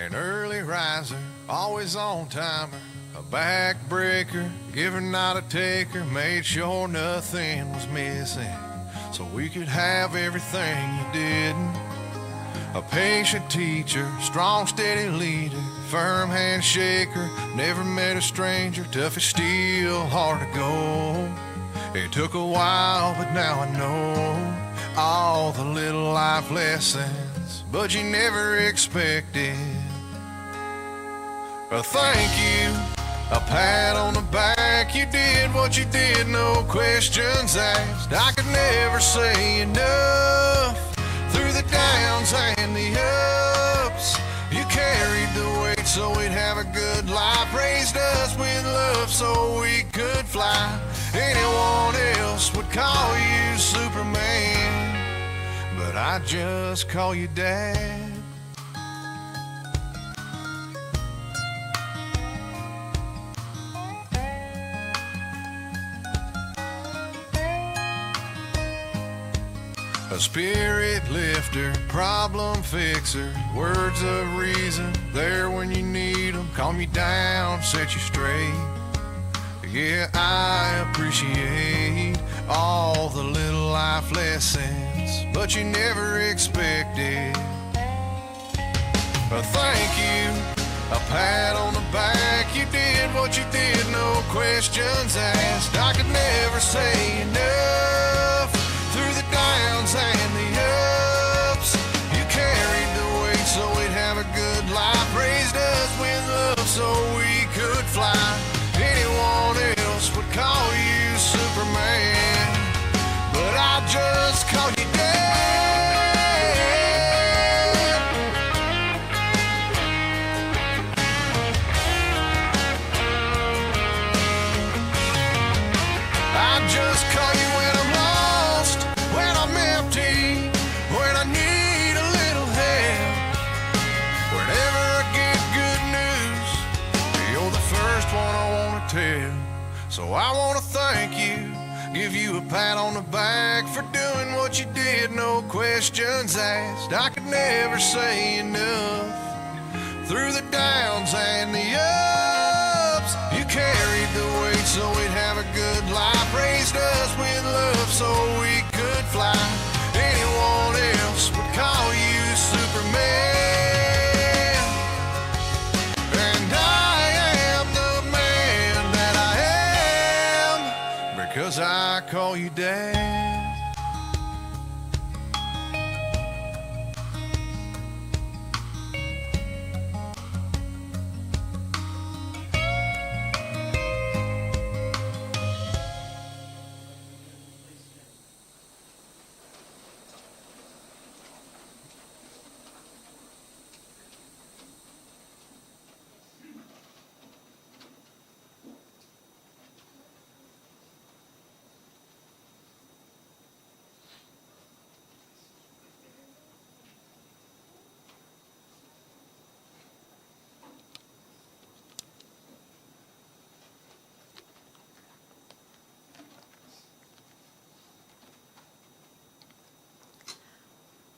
An early riser, always on timer, a backbreaker, giver not a taker, made sure nothing was missing, so we could have everything you didn't. A patient teacher, strong steady leader, firm handshaker, never met a stranger, tough as steel, hard to go. It took a while, but now I know all the little life lessons, but you never expected. A thank you, a pat on the back, you did what you did, no questions asked. I could never say enough. Through the downs and the ups, you carried the weight so we'd have a good life. Raised us with love so we could fly. Anyone else would call you Superman, but I just call you Dad. A spirit lifter, problem fixer, words of reason, there when you need them, calm you down, set you straight. Yeah, I appreciate all the little life lessons, but you never expected. A thank you, a pat on the back, you did what you did, no questions asked. I could never say enough. Through the downs and the ups, you carried the weight so we'd have a good life. Raised us with love so we could fly. Anyone else would call you Superman, but I just call you Dad. I just call you when I'm lost, when I'm empty, when I need a little help. Whenever I get good news, you're the first one I want to tell. So I want to thank you, give you a pat on the back for doing what you did, no questions asked. I could never say enough. Through the downs and the ups, you carried the weight so we'd have a good life. Raised us with love so we could fly. Anyone else would call you Superman, and I am the man that I am because I call you Dad.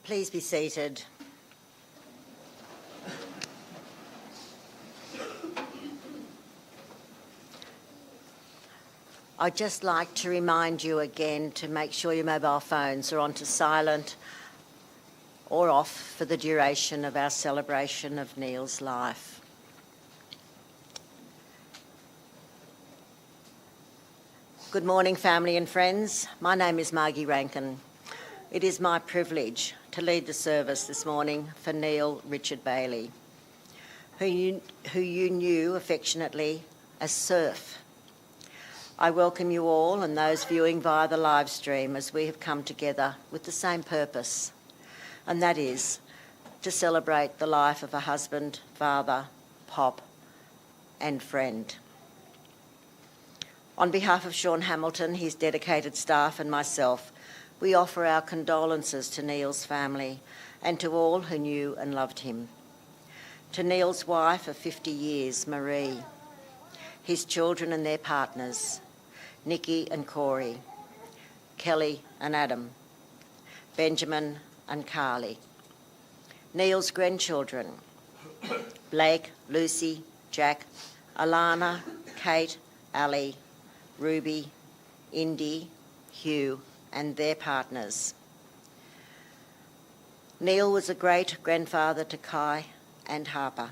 Please be seated. I'd just like to remind you again to make sure your mobile phones are onto silent or off for the duration of our celebration of Neil's life. Good morning, family and friends. My name is Margie Rankin. It is my privilege to lead the service this morning for Neil Richard Bailey, who you knew affectionately as Surf. I welcome you all and those viewing via the live stream as we have come together with the same purpose, and that is to celebrate the life of a husband, father, pop, and friend. On behalf of Sean Hamilton, his dedicated staff and myself, we offer our condolences to Neil's family and to all who knew and loved him. To Neil's wife of 50 years, Marie, his children and their partners, Nikki and Corey, Kelly and Adam, Benjamin and Carly, Neil's grandchildren, Blake, Lucy, Jack, Alana, Kate, Ali, Ruby, Indy, Hugh, and their partners. Neil was a great-grandfather to Kai and Harper,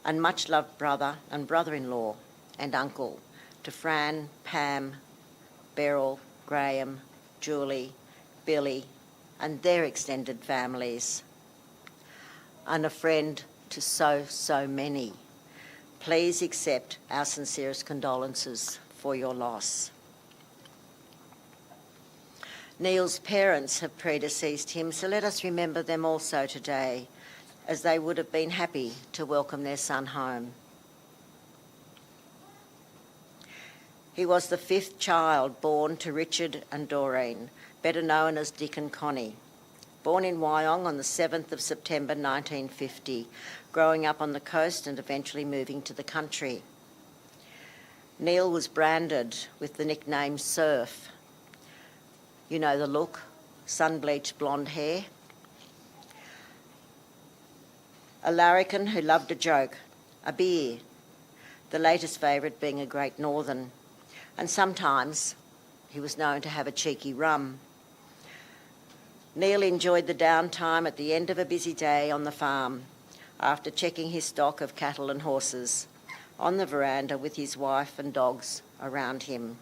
and much-loved brother and brother-in-law and uncle to Fran, Pam, Beryl, Graham, Julie, Billy, and their extended families. And a friend to so many. Please accept our sincerest condolences for your loss. Neil's parents have predeceased him, so let us remember them also today, as they would have been happy to welcome their son home. He was the fifth child born to Richard and Doreen, better known as Dick and Connie. Born in Wyong on the 7th of September 1950, growing up on the coast and eventually moving to the country. Neil was branded with the nickname Surf. You know the look, sun-bleached blonde hair. A larrikin who loved a joke, a beer, the latest favourite being a Great Northern, and sometimes he was known to have a cheeky rum. Neil enjoyed the downtime at the end of a busy day on the farm after checking his stock of cattle and horses on the veranda with his wife and dogs around him.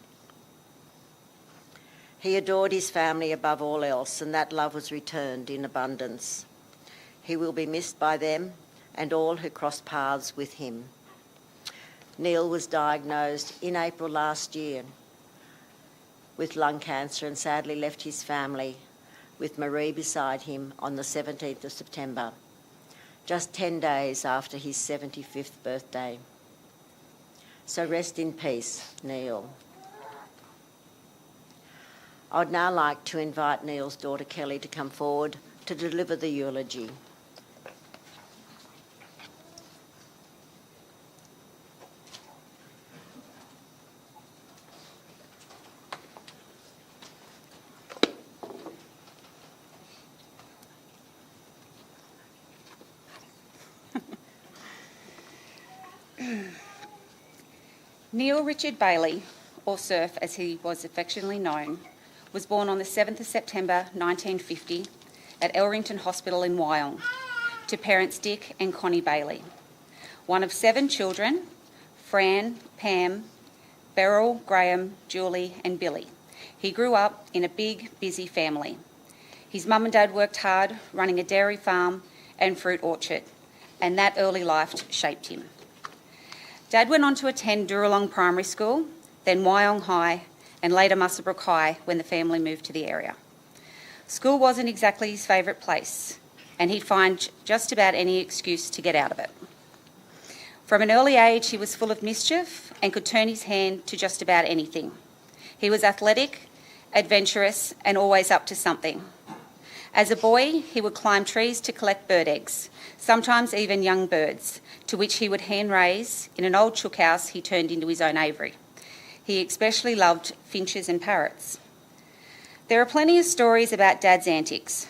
He adored his family above all else, and that love was returned in abundance. He will be missed by them and all who crossed paths with him. Neil was diagnosed in April last year with lung cancer and sadly left his family with Marie beside him on the 17th of September, just 10 days after his 75th birthday. So rest in peace, Neil. I'd now like to invite Neil's daughter Kelly to come forward to deliver the eulogy. Neil Richard Bailey, or Surf as he was affectionately known, was born on the 7th of September 1950 at Elrington Hospital in Wyong to parents Dick and Connie Bailey. One of 7 children, Fran, Pam, Beryl, Graham, Julie and Billy. He grew up in a big, busy family. His mum and dad worked hard running a dairy farm and fruit orchard, and that early life shaped him. Dad went on to attend Duralong Primary School, then Wyong High, and later Muswellbrook High when the family moved to the area. School wasn't exactly his favourite place, and he'd find just about any excuse to get out of it. From an early age, he was full of mischief and could turn his hand to just about anything. He was athletic, adventurous, and always up to something. As a boy, he would climb trees to collect bird eggs, sometimes even young birds, to which he would hand raise in an old chook house he turned into his own aviary. He especially loved finches and parrots. There are plenty of stories about Dad's antics.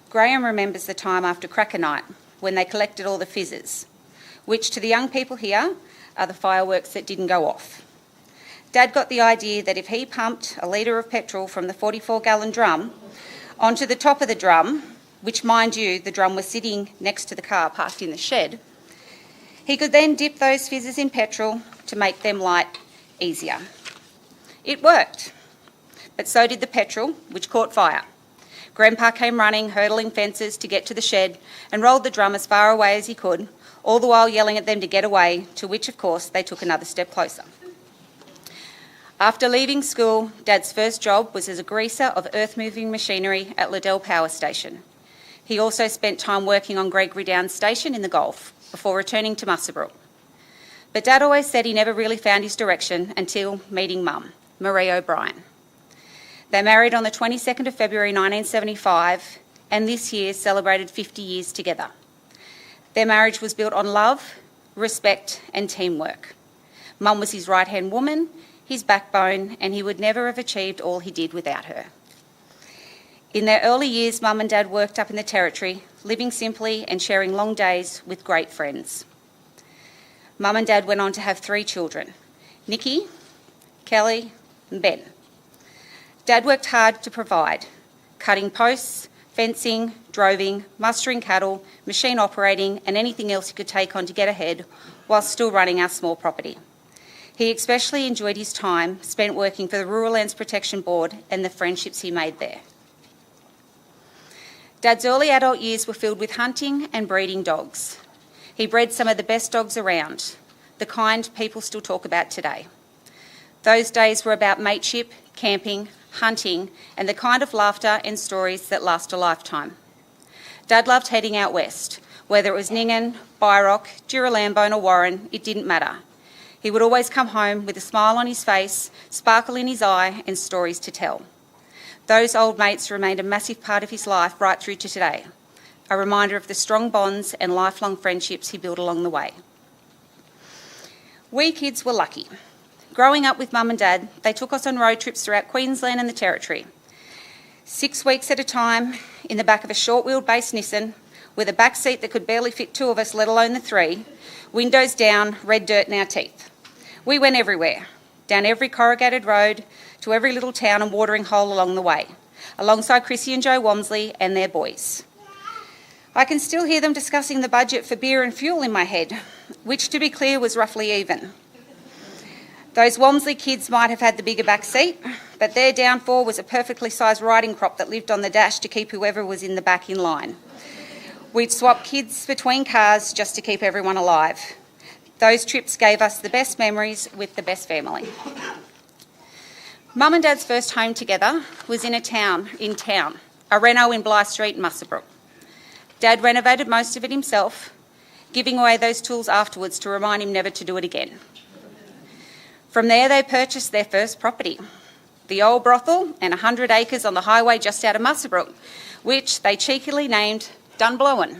Graham remembers the time after cracker night when they collected all the fizzes, which to the young people here are the fireworks that didn't go off. Dad got the idea that if he pumped a litre of petrol from the 44-gallon drum onto the top of the drum, which, mind you, the drum was sitting next to the car parked in the shed, he could then dip those fizzes in petrol to make them light easier. It worked, but so did the petrol, which caught fire. Grandpa came running, hurdling fences to get to the shed and rolled the drum as far away as he could, all the while yelling at them to get away, to which, of course, they took another step closer. After leaving school, Dad's first job was as a greaser of earth-moving machinery at Liddell Power Station. He also spent time working on Gregory Downs Station in the Gulf before returning to Muswellbrook. But Dad always said he never really found his direction until meeting Mum, Marie O'Brien. They married on the 22nd of February 1975 and this year celebrated 50 years together. Their marriage was built on love, respect and teamwork. Mum was his right-hand woman, his backbone, and he would never have achieved all he did without her. In their early years, Mum and Dad worked up in the Territory, living simply and sharing long days with great friends. Mum and Dad went on to have 3 children, Nikki, Kelly and Ben. Dad worked hard to provide, cutting posts, fencing, droving, mustering cattle, machine operating and anything else he could take on to get ahead while still running our small property. He especially enjoyed his time spent working for the Rural Lands Protection Board and the friendships he made there. Dad's early adult years were filled with hunting and breeding dogs. He bred some of the best dogs around, the kind people still talk about today. Those days were about mateship, camping, hunting, and the kind of laughter and stories that last a lifetime. Dad loved heading out west, whether it was Ningan, Byrock, Girralambone or Warren, it didn't matter. He would always come home with a smile on his face, sparkle in his eye, and stories to tell. Those old mates remained a massive part of his life right through to today, a reminder of the strong bonds and lifelong friendships he built along the way. We kids were lucky. Growing up with Mum and Dad, they took us on road trips throughout Queensland and the Territory. 6 weeks at a time in the back of a short-wheeled base Nissan with a back seat that could barely fit 2 of us, let alone the 3, windows down, red dirt in our teeth. We went everywhere, down every corrugated road, to every little town and watering hole along the way, alongside Chrissy and Joe Wamsley and their boys. I can still hear them discussing the budget for beer and fuel in my head, which, to be clear, was roughly even. Those Wamsley kids might have had the bigger back seat, but their downfall was a perfectly sized riding crop that lived on the dash to keep whoever was in the back in line. We'd swap kids between cars just to keep everyone alive. Those trips gave us the best memories with the best family. Mum and Dad's first home together was in town, a reno in Blythe Street, Muswellbrook. Dad renovated most of it himself, giving away those tools afterwards to remind him never to do it again. From there, they purchased their first property, the old brothel and 100 acres on the highway just out of Muswellbrook, which they cheekily named Dunblowen.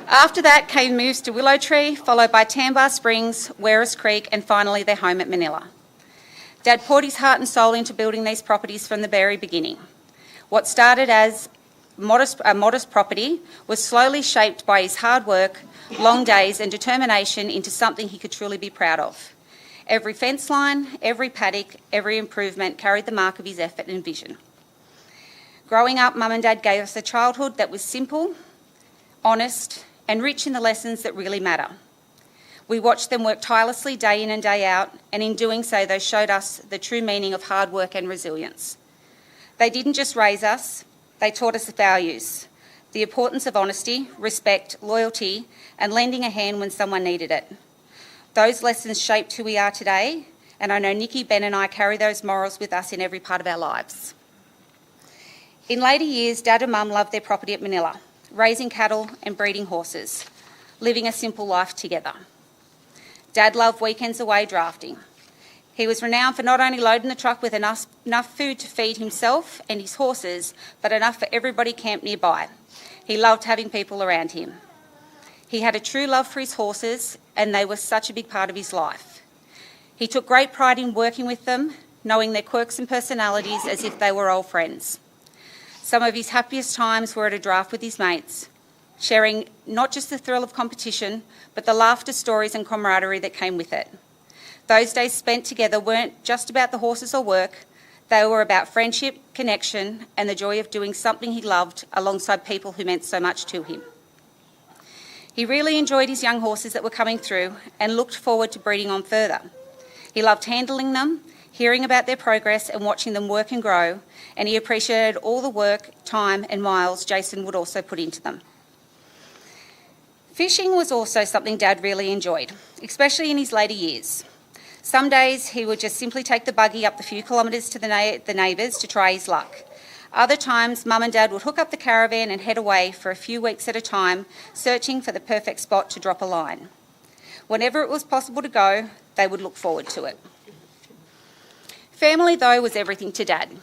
After that came moves to Willow Tree, followed by Tamworth Springs, Werris Creek, and finally their home at Manila. Dad poured his heart and soul into building these properties from the very beginning. What started as a modest property was slowly shaped by his hard work, long days and determination into something he could truly be proud of. Every fence line, every paddock, every improvement carried the mark of his effort and vision. Growing up, Mum and Dad gave us a childhood that was simple, honest and rich in the lessons that really matter. We watched them work tirelessly day in and day out, and in doing so, they showed us the true meaning of hard work and resilience. They didn't just raise us, they taught us the values, the importance of honesty, respect, loyalty, and lending a hand when someone needed it. Those lessons shaped who we are today, and I know Nikki, Ben and I carry those morals with us in every part of our lives. In later years, Dad and Mum loved their property at Manila, raising cattle and breeding horses, living a simple life together. Dad loved weekends away drafting. He was renowned for not only loading the truck with enough food to feed himself and his horses, but enough for everybody camped nearby. He loved having people around him. He had a true love for his horses, and they were such a big part of his life. He took great pride in working with them, knowing their quirks and personalities as if they were old friends. Some of his happiest times were at a draft with his mates, sharing not just the thrill of competition, but the laughter, stories and camaraderie that came with it. Those days spent together weren't just about the horses or work, they were about friendship, connection and the joy of doing something he loved alongside people who meant so much to him. He really enjoyed his young horses that were coming through and looked forward to breeding on further. He loved handling them, hearing about their progress and watching them work and grow, and he appreciated all the work, time and miles Jason would also put into them. Fishing was also something Dad really enjoyed, especially in his later years. Some days he would just simply take the buggy up the few kilometres to the neighbours to try his luck. Other times, Mum and Dad would hook up the caravan and head away for a few weeks at a time, searching for the perfect spot to drop a line. Whenever it was possible to go, they would look forward to it. Family, though, was everything to Dad.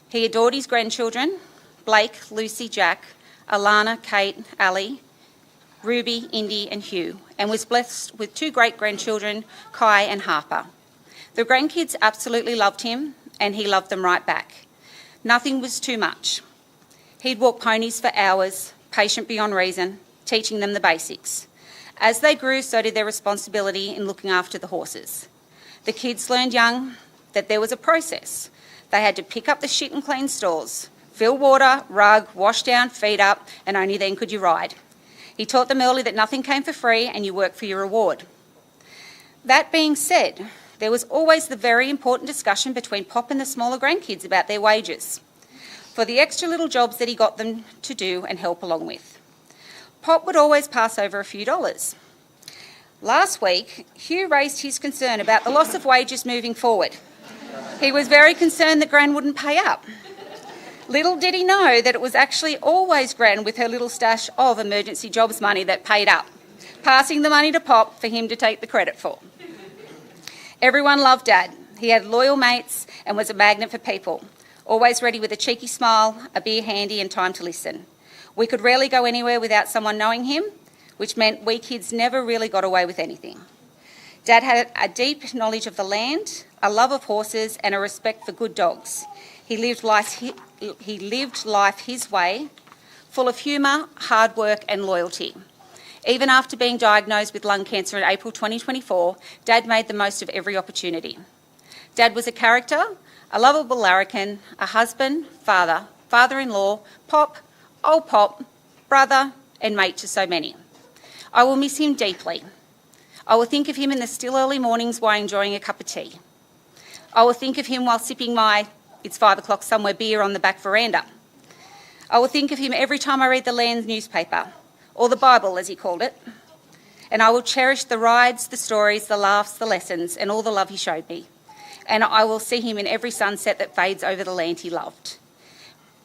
He adored his grandchildren, Blake, Lucy, Jack, Alana, Kate, Ali, Ruby, Indy and Hugh, and was blessed with 2 great-grandchildren, Kai and Harper. The grandkids absolutely loved him, and he loved them right back. Nothing was too much. He'd walk ponies for hours, patient beyond reason, teaching them the basics. As they grew, so did their responsibility in looking after the horses. The kids learned young that there was a process. They had to pick up the shit and clean stalls, fill water, rug, wash down, feed up, and only then could you ride. He taught them early that nothing came for free and you work for your reward. That being said, there was always the very important discussion between Pop and the smaller grandkids about their wages for the extra little jobs that he got them to do and help along with. Pop would always pass over a few dollars. Last week, Hugh raised his concern about the loss of wages moving forward. He was very concerned that Gran wouldn't pay up. Little did he know that it was actually always Gran with her little stash of emergency jobs money that paid up, passing the money to Pop for him to take the credit for. Everyone loved Dad. He had loyal mates and was a magnet for people, always ready with a cheeky smile, a beer handy and time to listen. We could rarely go anywhere without someone knowing him, which meant we kids never really got away with anything. Dad had a deep knowledge of the land, a love of horses and a respect for good dogs. He lived life his way, full of humour, hard work and loyalty. Even after being diagnosed with lung cancer in April 2024, Dad made the most of every opportunity. Dad was a character, a lovable larrikin, a husband, father, father-in-law, Pop, old Pop, brother and mate to so many. I will miss him deeply. I will think of him in the still early mornings while enjoying a cup of tea. I will think of him while sipping my "it's 5 o'clock somewhere" beer on the back veranda. I will think of him every time I read the Land's newspaper, or the Bible as he called it, and I will cherish the rides, the stories, the laughs, the lessons and all the love he showed me. And I will see him in every sunset that fades over the land he loved.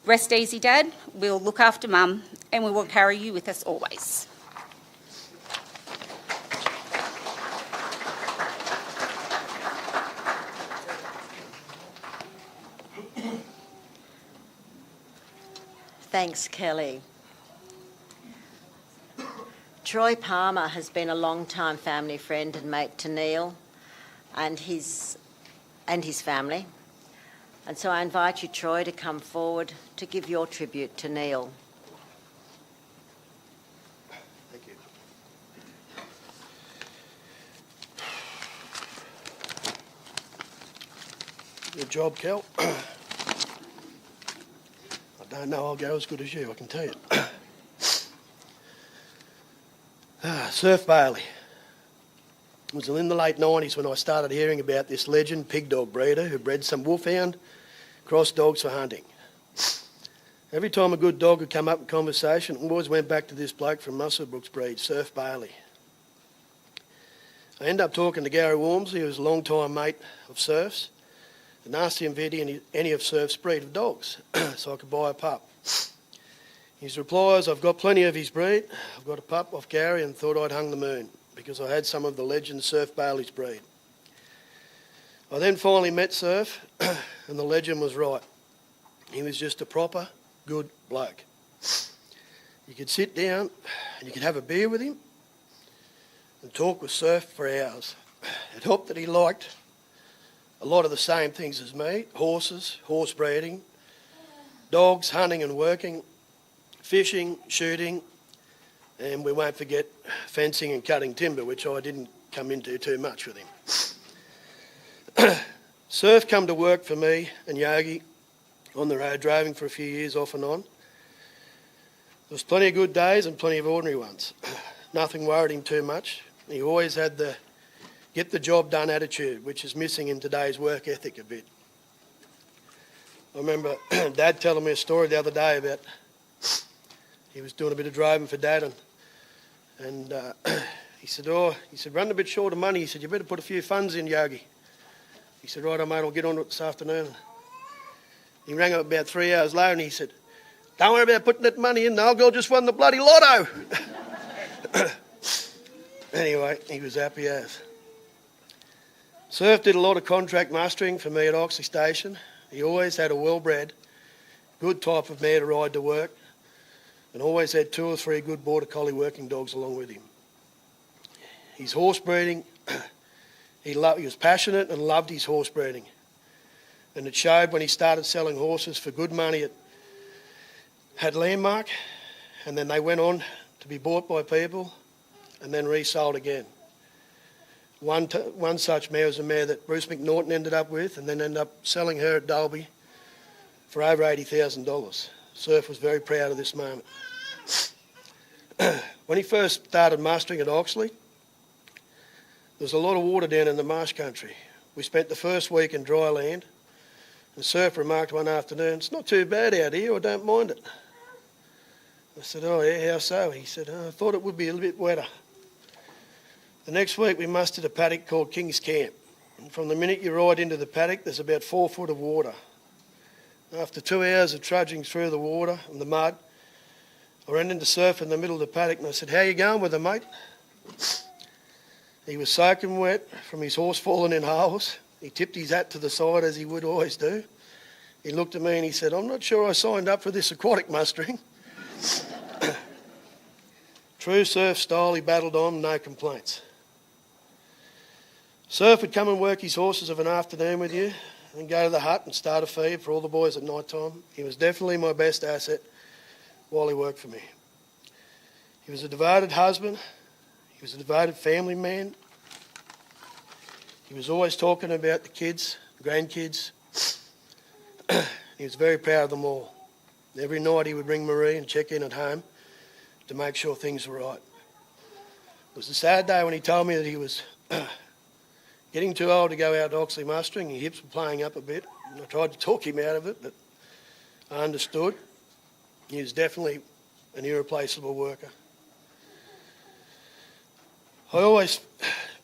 Rest easy, Dad. We'll look after Mum and we will carry you with us always. Thanks, Kelly. Troy Palmer has been a long-time family friend and mate to Neil and his family. And so I invite you, Troy, to come forward to give your tribute to Neil. Thank you. Good job, Kel. I don't know I'll go as good as you, I can tell you. Surf Bailey. It was in the late 90s when I started hearing about this legend pig dog breeder who bred some wolfhound cross dogs for hunting. Every time a good dog would come up in conversation, I always went back to this bloke from Musselbrook's breed, Surf Bailey. I ended up talking to Gary Walmsley, who was a long-time mate of Surf's, and asked him if he had any of Surf's breed of dogs, so I could buy a pup. His reply was, "I've got plenty of his breed. I've got a pup off Gary and thought I'd hung the moon, because I had some of the legend Surf Bailey's breed." I then finally met Surf, and the legend was right. He was just a proper, good bloke. You could sit down and you could have a beer with him and talk with Surf for hours. It helped that he liked a lot of the same things as me: horses, horse breeding, dogs, hunting and working, fishing, shooting, and we won't forget fencing and cutting timber, which I didn't come into too much with him. Surf come to work for me and Yogi on the road, driving for a few years off and on. There was plenty of good days and plenty of ordinary ones. Nothing worried him too much. He always had the get the job done attitude, which is missing in today's work ethic a bit. I remember Dad telling me a story the other day about he was doing a bit of driving for Dad and he said, "Running a bit short of money." He said, "You better put a few funds in, Yogi." He said, "Right, mate, I'll get on to it this afternoon." He rang up about 3 hours later and he said, "Don't worry about putting that money in, the old girl just won the bloody lotto." Anyway, he was happy as. Surf did a lot of contract mustering for me at Oxley Station. He always had a well-bred, good type of mare to ride to work, and always had 2 or 3 good border collie working dogs along with him. His horse breeding, he was passionate and loved his horse breeding. and it showed when he started selling horses for good money at Landmark, and then they went on to be bought by people and then resold again. One such mare was a mare that Bruce McNaughton ended up with, and then ended up selling her at Dalby for over $80,000. Surf was very proud of this moment. When he first started mustering at Oxley, there was a lot of water down in the marsh country. We spent the first week in dry land, and Surf remarked one afternoon, "It's not too bad out here, I don't mind it." I said, "Oh yeah, how so?" He said, "I thought it would be a little bit wetter." The next week we mustered a paddock called King's Camp. And from the minute you ride into the paddock, there's about 4 foot of water. After 2 hours of trudging through the water and the mud, I ran into Surf in the middle of the paddock and I said, "How you going with it, mate?" He was soaking wet from his horse falling in holes. He tipped his hat to the side as he would always do. He looked at me and he said, "I'm not sure I signed up for this aquatic mustering." True Surf style, he battled on, no complaints. Surf would come and work his horses of an afternoon with you and go to the hut and start a feed for all the boys at night time. He was definitely my best asset while he worked for me. He was a devoted husband. He was a devoted family man. He was always talking about the kids, grandkids. He was very proud of them all. Every night he would ring Marie and check in at home to make sure things were right. It was a sad day when he told me that he was getting too old to go out to Oxley mustering. His hips were playing up a bit. And I tried to talk him out of it, but I understood. He was definitely an irreplaceable worker. I always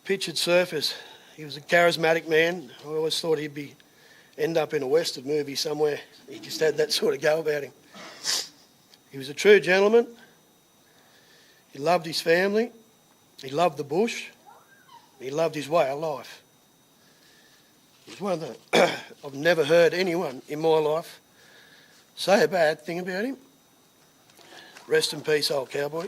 pictured Surf as he was a charismatic man. I always thought he'd end up in a Western movie somewhere. He just had that sort of go about him. He was a true gentleman. He loved his family. He loved the bush. He loved his way of life. He's one that I've never heard anyone in my life say a bad thing about him. Rest in peace, old cowboy.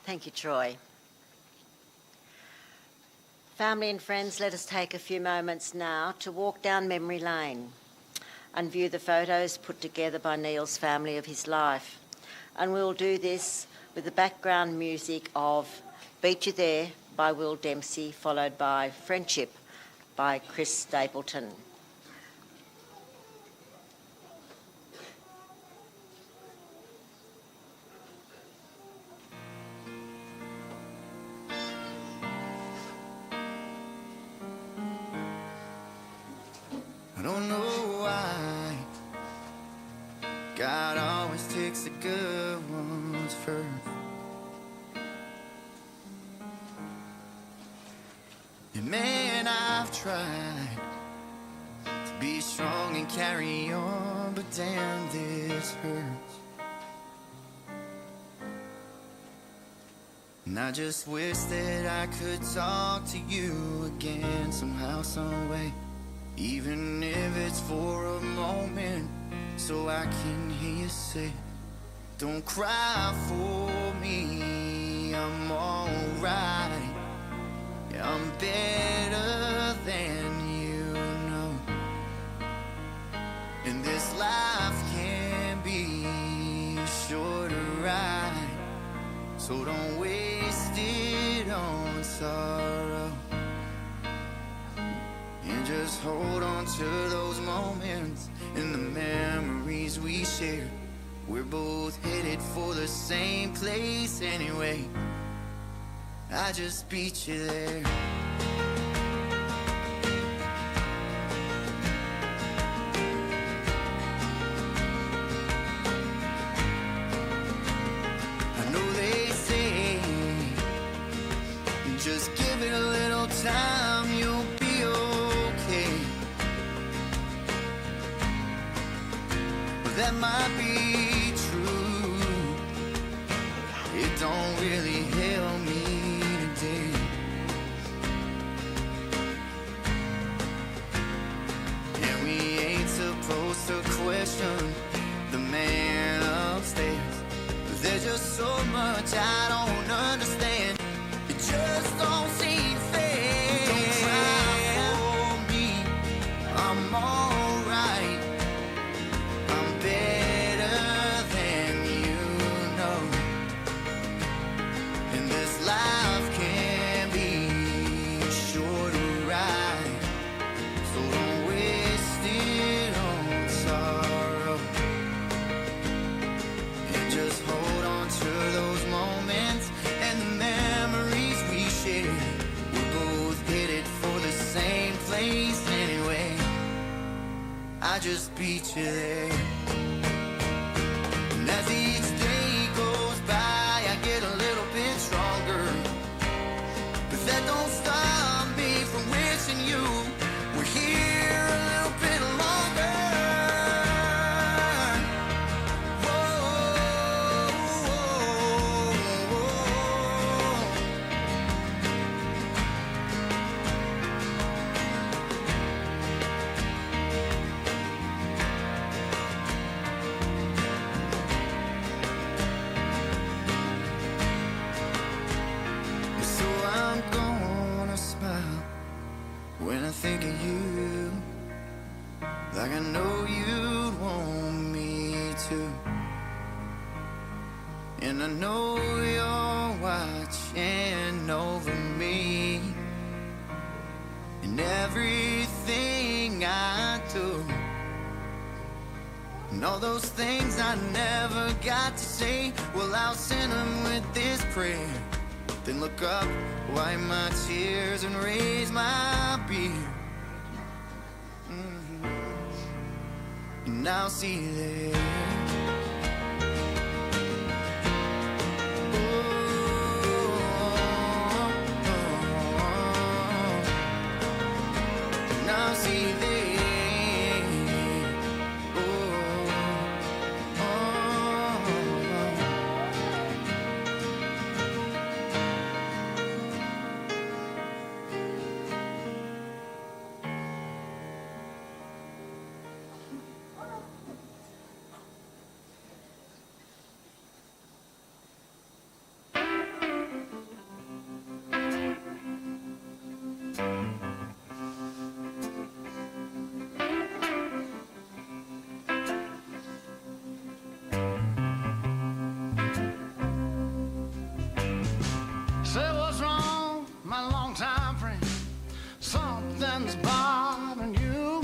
Thank you, Troy. Family and friends, let us take a few moments now to walk down memory lane and view the photos put together by Neil's family of his life. And we'll do this with the background music of Beat You There by Will Dempsey, followed by Friendship by Chris Stapleton. I don't know why God always takes the good ones first. And man, I've tried to be strong and carry on, but damn, this hurts. And I just wish that I could talk to you again somehow, some way. Even if it's for a moment, so I can hear you say, "Don't cry for me, I'm alright. Yeah, I'm better than you know. And this life can be a shorter ride, so don't waste it on sorrow. And just hold on to those moments and the memories we shared. We're both headed for the same place anyway. I just beat you there." I know they say, just give it a little time, you'll be okay. But that might be true. It don't really help me today. And we ain't supposed to question the man upstairs. meet you there. And as each day goes by, I get a little bit stronger. But that don't stop me from wishing you were here a little bit longer. When I think of you, like I know you'd want me to. And I know you're watching over me in everything I do. And all those things I never got to say, well, I'll send them with this prayer. Then look up, wipe my tears and raise my beer. And I'll see you there. And I'll see you there. Say what's wrong, my longtime friend? Something's bothering you.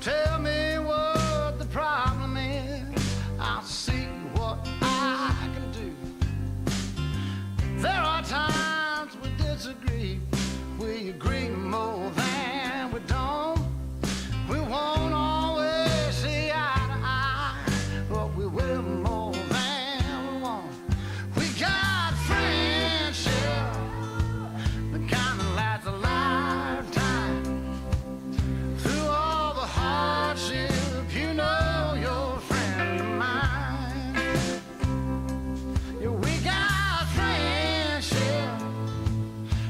Tell me what the problem is. I'll see what I can do. There are times we disagree. We agree more than we don't. We won't always see eye to eye, but we will more than we want. We got friendship, the kind that lasts a lifetime. Through all the hardship, you know you're a friend of mine. Yeah, we got friendship,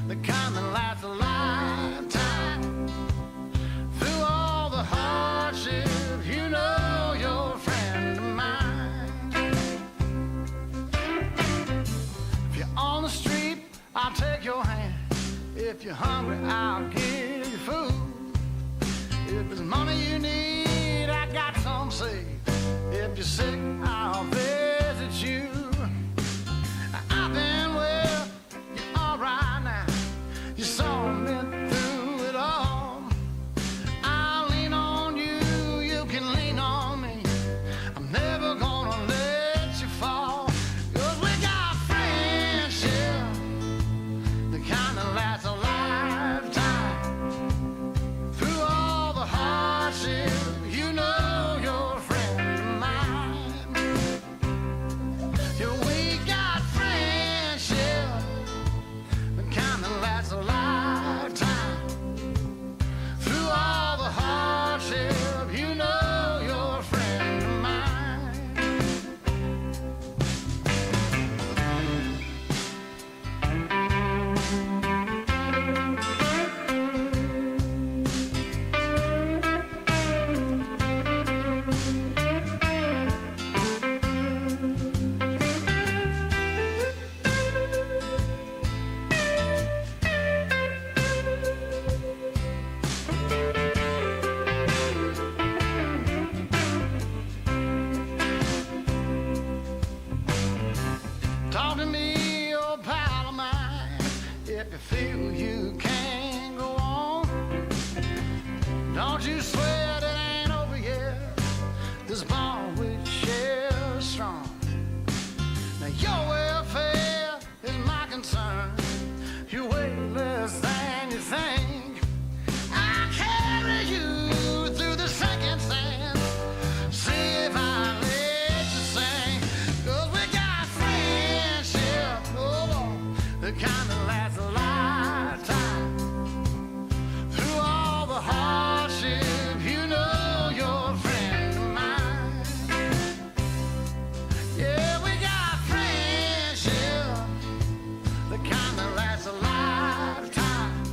the kind that lasts a lifetime. Through all the hardship, you know you're a friend of mine. If you're on the street, I'll take your hand. If you're hungry, I'll give you food. If it's money you need, I got some saved. If you're sick, I'll visit you. I've been well, you're all right now. You saw me through it all. I'll lean on you, you can lean on me. I'm never gonna let you fall. 'Cause we got friendship, the kind that lasts a lifetime. Through all the hardship, you know you're a friend of mine. Yeah, we got friendship, the kind that lasts a lifetime. Through all the hardship, you know you're a friend of mine. Talk to me, old pal of mine, if you feel you can't go on. Don't you sweat, it ain't over yet. This bond we share is strong. Now your welfare is my concern. You weigh less than you think. I carry you through the sinking sand. the kind that lasts a lifetime. Through all the hardship, you know you're a friend of mine. Yeah, we got friendship, the kind that lasts a lifetime.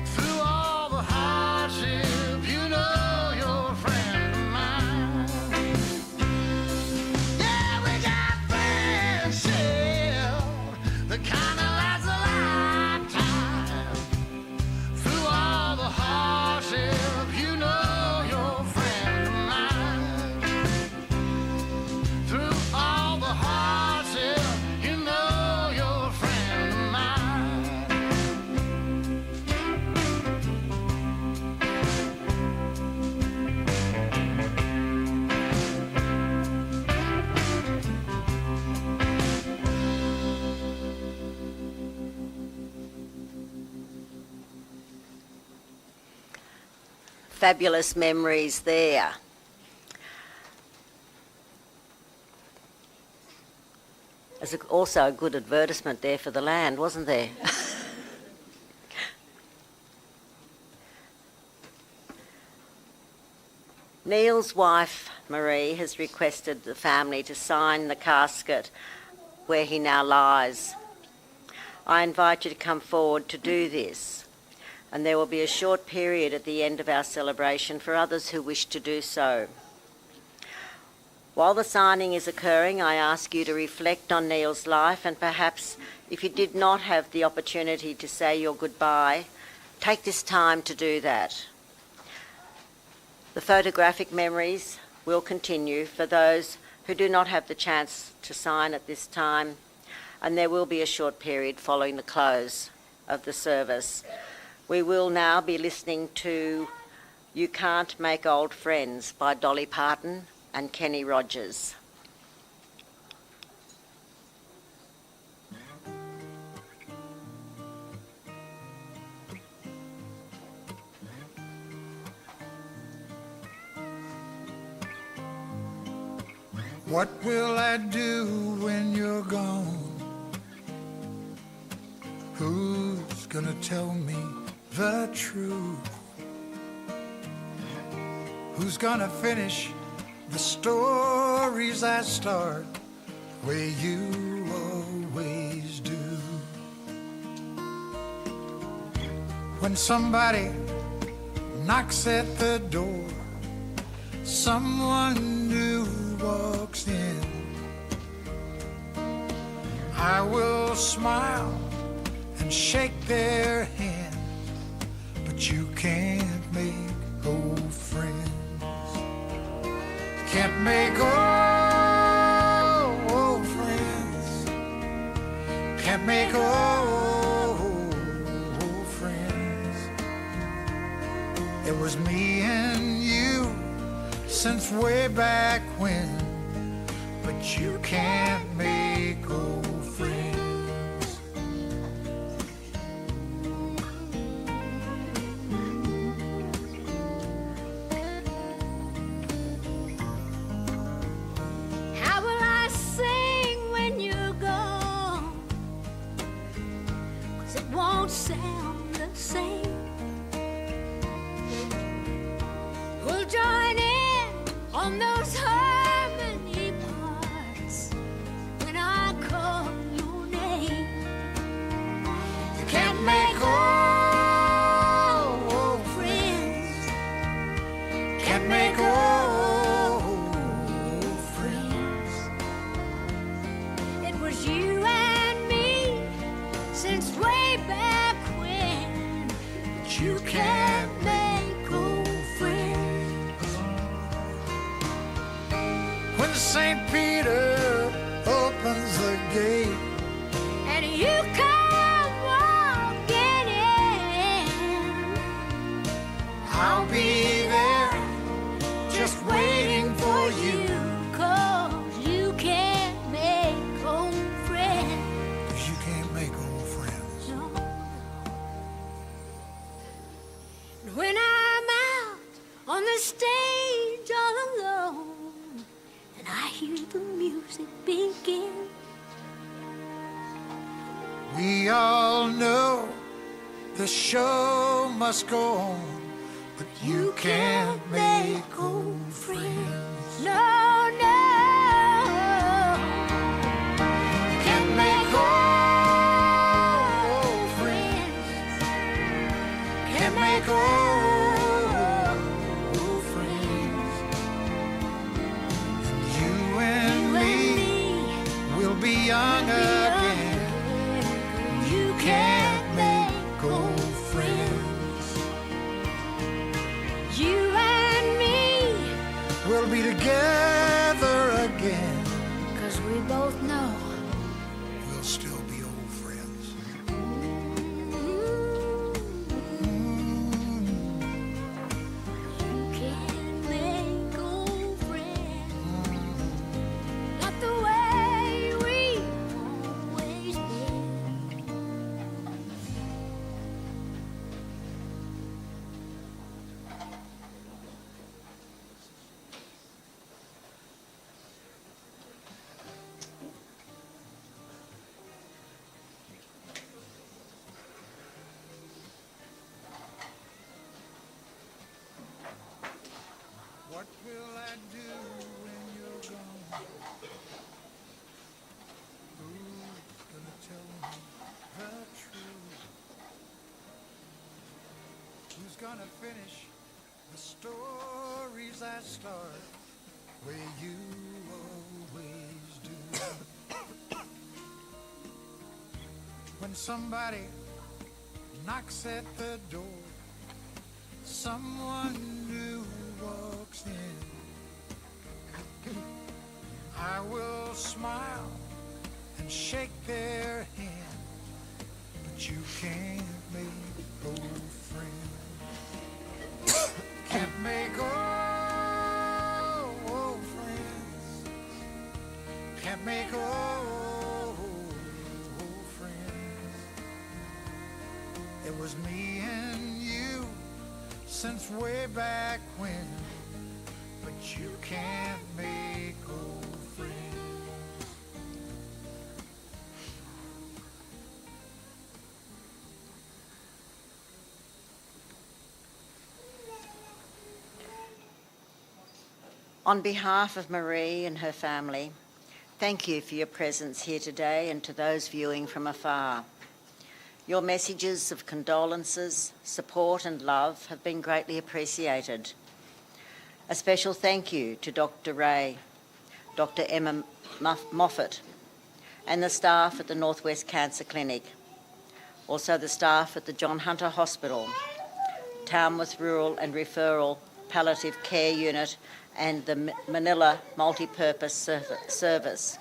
Through all the hardship, you know you're a friend of mine. Yeah, we got friendship, the kind that lasts a lifetime. Through all the hardship, you know you're a friend of mine. Through all the hardship, you know you're a friend of mine. Fabulous memories there. There's also a good advertisement there for the land, wasn't there? Neil's wife, Marie, has requested the family to sign the casket where he now lies. I invite you to come forward to do this, and there will be a short period at the end of our celebration for others who wish to do so. While the signing is occurring, I ask you to reflect on Neil's life, and perhaps if you did not have the opportunity to say your goodbye, take this time to do that. The photographic memories will continue for those who do not have the chance to sign at this time, and there will be a short period following the close of the service. We will now be listening to You Can't Make Old Friends by Dolly Parton and Kenny Rogers. What will I do when you're gone? Who's gonna tell me the truth? Who's gonna finish the stories I start the way you always do? When somebody knocks at the door, someone new walks in, I will smile and shake their hand, but you can't make old friends. Can't make old friends. Can't make old friends. It was me and you since way back when, but you can't make old friends. How will I sing when you're gone? 'Cause it won't sound the same. We'll join in on those harmony parts when I call your name. You can't make old friends. Can't make old friends. It was you and me since way back when, but you can't make old friends. When St. Peter opens the gate And you come walking in, I'll be there just waiting for you. 'cause you can't make old friends. 'Cause you can't make old friends. No. When I'm out on the stage all alone and I hear the music begin, We all know the show must go on, but you can't make old friends. No, no. Can't make old friends. Can't make old friends. And you and me will be young again. You can't make old friends. You and me, We'll be together again. 'cause we both know. We'll still be old friends. You can't make old friends. Not the way we've always been. What will I do when you're gone? Who's gonna tell me the truth? Who's gonna finish the stories I start where you always do? When somebody knocks at the door, someone new walks in, I will smile and shake their hand, but you can't make old friends. Can't make old friends. Can't make old friends. It was me and you since way back when, but you can't make old friends. On behalf of Marie and her family, thank you for your presence here today and to those viewing from afar. Your messages of condolences, support and love have been greatly appreciated. A special thank you to Dr. Ray, Dr. Emma Moffat, and the staff at the Northwest Cancer Clinic, also the staff at the John Hunter Hospital, Tamworth Rural and Referral Palliative Care Unit, and the Manila Multi-Purpose Service.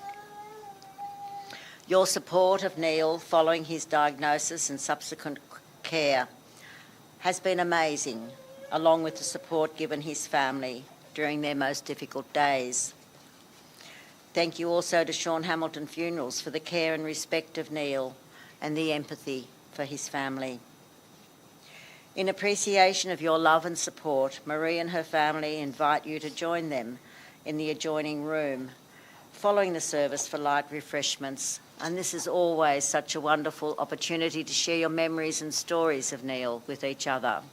Your support of Neil following his diagnosis and subsequent care has been amazing, along with the support given his family during their most difficult days. Thank you also to Sean Hamilton Funerals for the care and respect of Neil and the empathy for his family. In appreciation of your love and support, Marie and her family invite you to join them in the adjoining room following the service for light refreshments. And this is always such a wonderful opportunity to share your memories and stories of Neil with each other.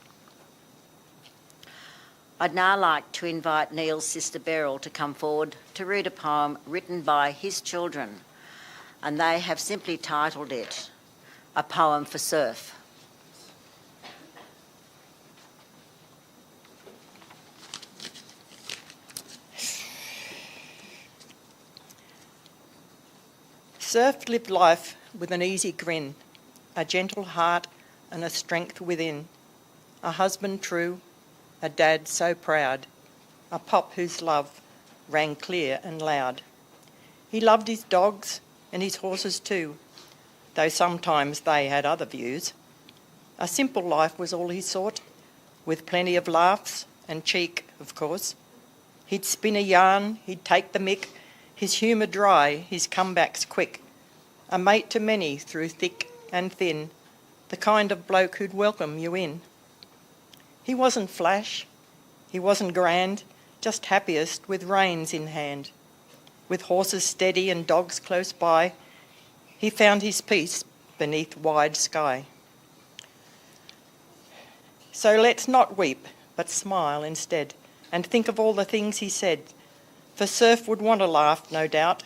I'd now like to invite Neil's sister Beryl to come forward to read a poem written by his children, and they have simply titled it A Poem for Surf. Surf lived life with an easy grin, a gentle heart and a strength within, a husband true, a dad so proud, a pop whose love rang clear and loud. He loved his dogs and his horses too, though sometimes they had other views. A simple life was all he sought, with plenty of laughs and cheek, of course. He'd spin a yarn, he'd take the mick, his humour dry, his comebacks quick. A mate to many through thick and thin, the kind of bloke who'd welcome you in. He wasn't flash, he wasn't grand, just happiest with reins in hand. With horses steady and dogs close by, he found his peace beneath wide sky. So let's not weep, but smile instead, and think of all the things he said. For Surf would want to laugh, no doubt.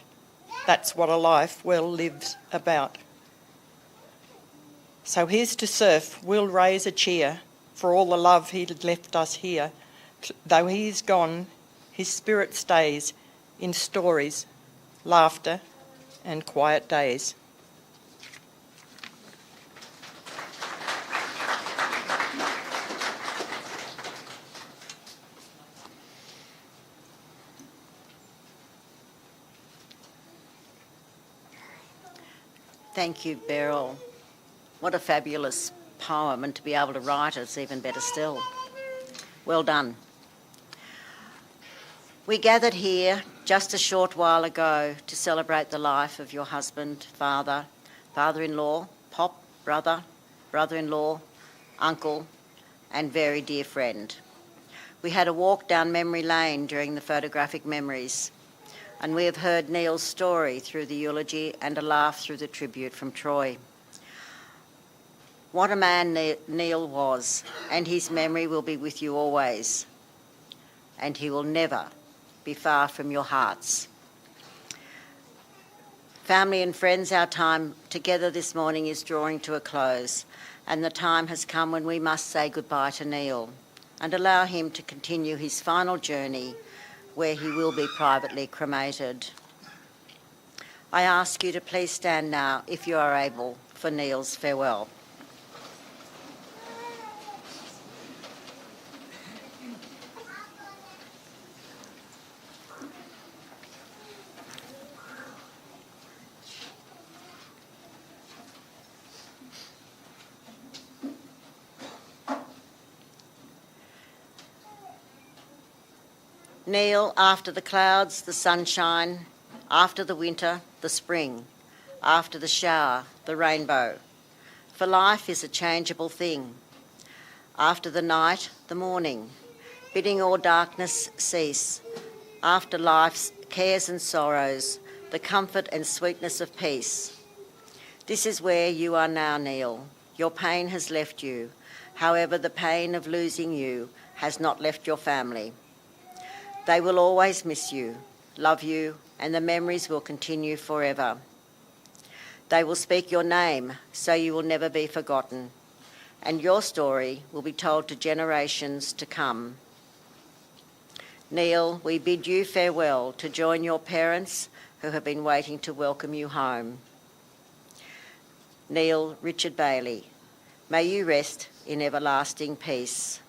That's what a life well lives about. So here's to Surf, we'll raise a cheer for all the love he'd left us here. Though he's gone, his spirit stays in stories, laughter and quiet days. Thank you, Beryl. What a fabulous poem, and to be able to write it's even better still. Well done. We gathered here just a short while ago to celebrate the life of your husband, father, father-in-law, pop, brother, brother-in-law, uncle, and very dear friend. We had a walk down memory lane during the photographic memories, and we have heard Neil's story through the eulogy and a laugh through the tribute from Troy. What a man Neil was, and his memory will be with you always, and he will never be far from your hearts. Family and friends, our time together this morning is drawing to a close, and the time has come when we must say goodbye to Neil and allow him to continue his final journey where he will be privately cremated. I ask you to please stand now, if you are able, for Neil's farewell. Neil, after the clouds, the sunshine, after the winter, the spring, after the shower, the rainbow. For life is a changeable thing. After the night, the morning, bidding all darkness cease. After life's cares and sorrows, the comfort and sweetness of peace. This is where you are now, Neil. Your pain has left you. However, the pain of losing you has not left your family. They will always miss you, love you, and the memories will continue forever. They will speak your name, so you will never be forgotten, and your story will be told to generations to come. Neil, we bid you farewell to join your parents who have been waiting to welcome you home. Neil Richard Bailey, may you rest in everlasting peace.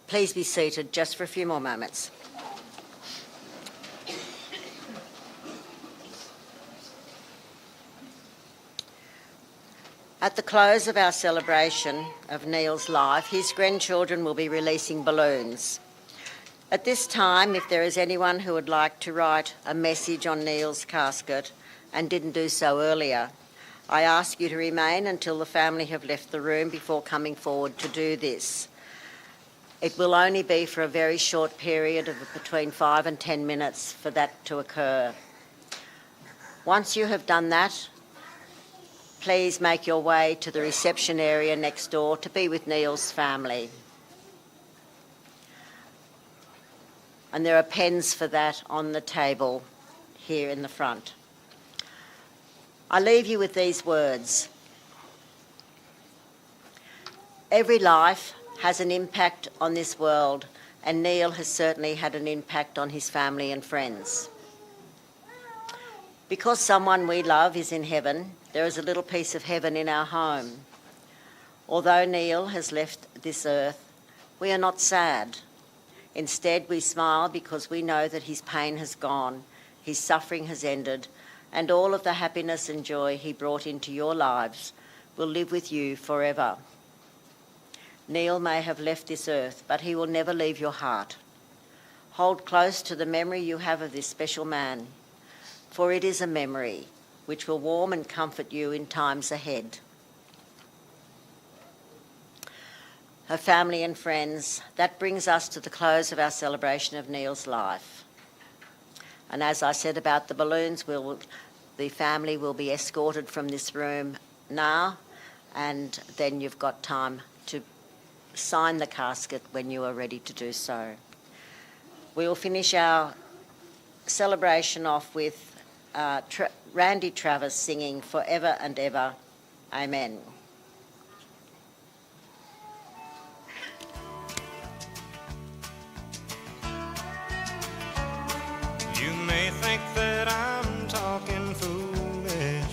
Please be seated just for a few more moments. At the close of our celebration of Neil's life, his grandchildren will be releasing balloons. At this time, if there is anyone who would like to write a message on Neil's casket and didn't do so earlier, I ask you to remain until the family have left the room before coming forward to do this. It will only be for a very short period of between 5 and 10 minutes for that to occur. Once you have done that, please make your way to the reception area next door to be with Neil's family. And there are pens for that on the table here in the front. I leave you with these words. Every life has an impact on this world, and Neil has certainly had an impact on his family and friends. Because someone we love is in heaven, there is a little piece of heaven in our home. Although Neil has left this earth, we are not sad. Instead, we smile because we know that his pain has gone, his suffering has ended, and all of the happiness and joy he brought into your lives will live with you forever. Neil may have left this earth, but he will never leave your heart. Hold close to the memory you have of this special man, for it is a memory which will warm and comfort you in times ahead. her family and friends, that brings us to the close of our celebration of Neil's life. And as I said about the balloons, the family will be escorted from this room now, and then you've got time to sign the casket when you are ready to do so. We will finish our celebration off with Randy Travis singing Forever and Ever, Amen. You may think that I'm talking foolish.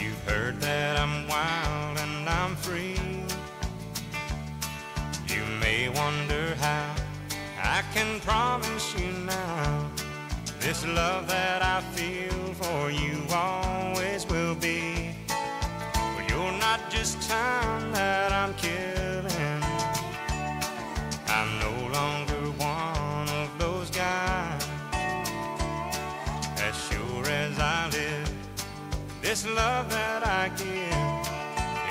You've heard that I'm wild and I'm free. You may wonder how I can promise you now this love that I feel for you always will be. Well, you're not just time that I'm killing. I'm no longer one of those guys. As sure as I live, this love that I give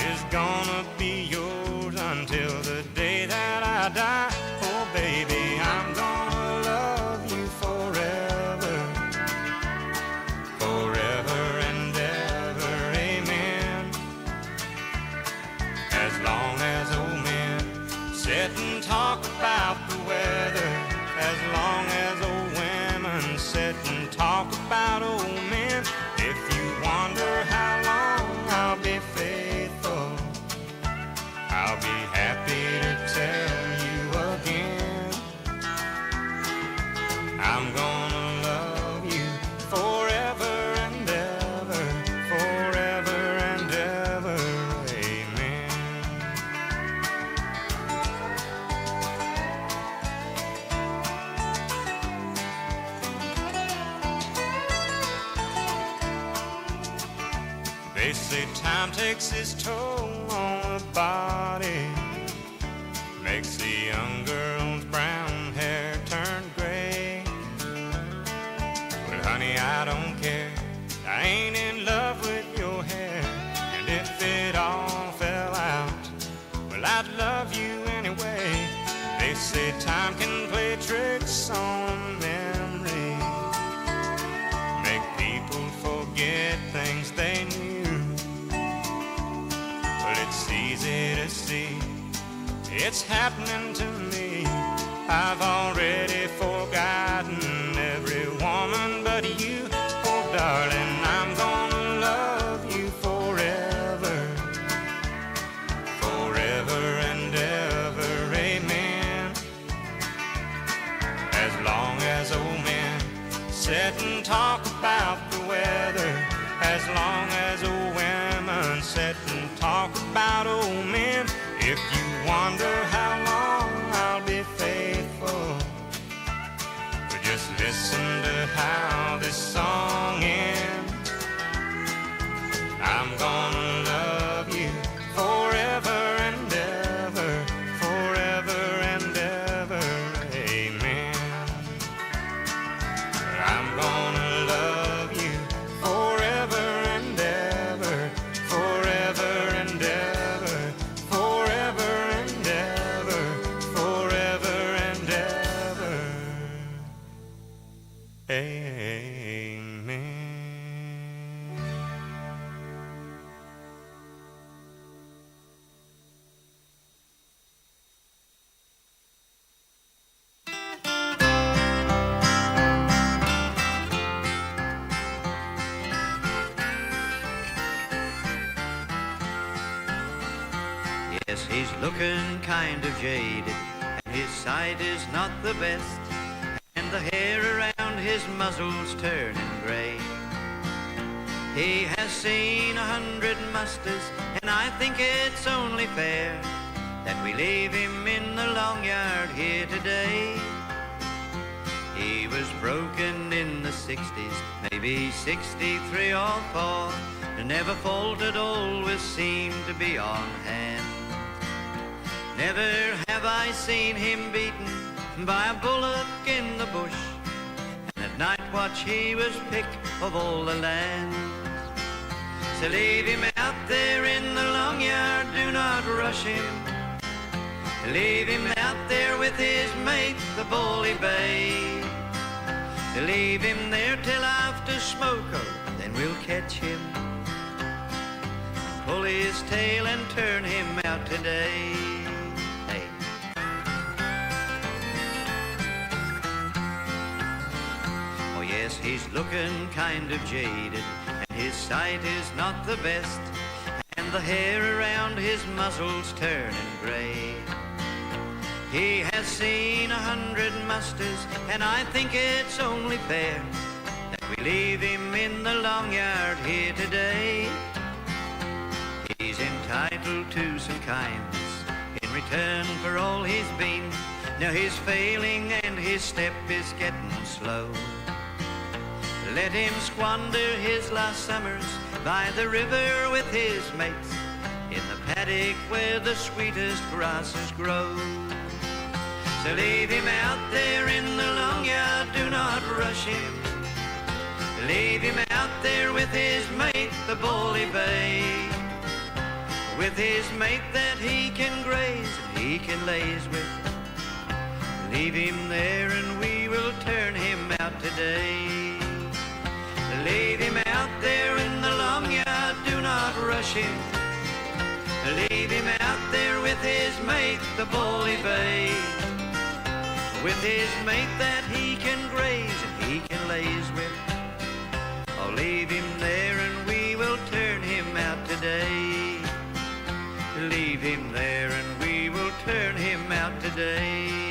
is gonna be yours until the day that I die. Oh baby, I'm gonna love you forever, forever and ever, amen. As long as old men sit and talk about the weather, as long as old women sit and talk about old men. If you wonder how long I'll be faithful, I'll be happy to tell you again. I'm gonna love you forever and ever, forever and ever, amen. They say time takes its toll on the body, makes the young girl's brown hair turn gray. Well, honey, I don't care. I ain't in love with your hair. And if it all fell out, well, I'd love you anyway. They say time can play tricks on memory, make people forget things they knew. Well, it's easy to see it's happening to me. I've already forgotten every woman but you. Oh, darling, I'm gonna love you forever, forever and ever, amen. As long as old men sit and talk about the weather, as long as old women sit and talk about old men. If you wonder how long I'll be faithful, well, just listen to how this song ends. I'm gonna love you forever and ever, forever and ever, amen. I'm gonna love you forever and ever, forever and ever, forever and ever, forever and ever, amen. Yes, he's looking kind of jaded, and his sight is not the best, and the hair around his muzzle's turning grey. He has seen 100 musters, and I think it's only fair that we leave him in the long yard here today. He was broken in the 60s, maybe 63 or 4, and never faltered, always seemed to be on hand. Never have I seen him beaten by a bullock in the bush, and at night watch he was pick of all the land. So leave him out there in the long yard, do not rush him, Leave him out there with his mate, the bully babe. Leave him there till after smoke, oh, then we'll catch him, pull his tail and turn him out today. Hey. Oh yes, he's looking kind of jaded, and his sight is not the best, and the hair around his muzzle's turning grey. He has seen 100 musters, and I think it's only fair that we leave him in the long yard here today. He's entitled to some kindness in return for all he's been. Now he's failing and his step is getting slow. Let him squander his last summers by the river with his mates, in the paddock where the sweetest grasses grow. So leave him out there in the long yard, do not rush him. Leave him out there with his mate, the bully babe. With his mate that he can graze and he can laze with. Leave him there and we will turn him out today. Leave him out there in the long yard, do not rush him. Leave him out there with his mate, the bully babe. With his mate that he can graze and he can laze with. Oh, leave him there and we will turn him out today. Leave him there and we will turn him out today.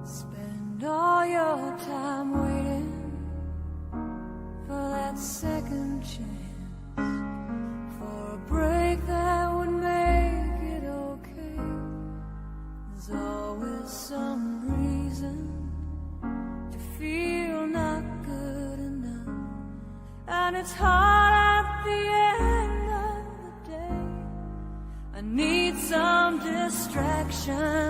Spend all your time waiting for that second chance, for a break that would make it okay. There's always some reason to feel not good enough, and it's hard at the end of the day. I need some distraction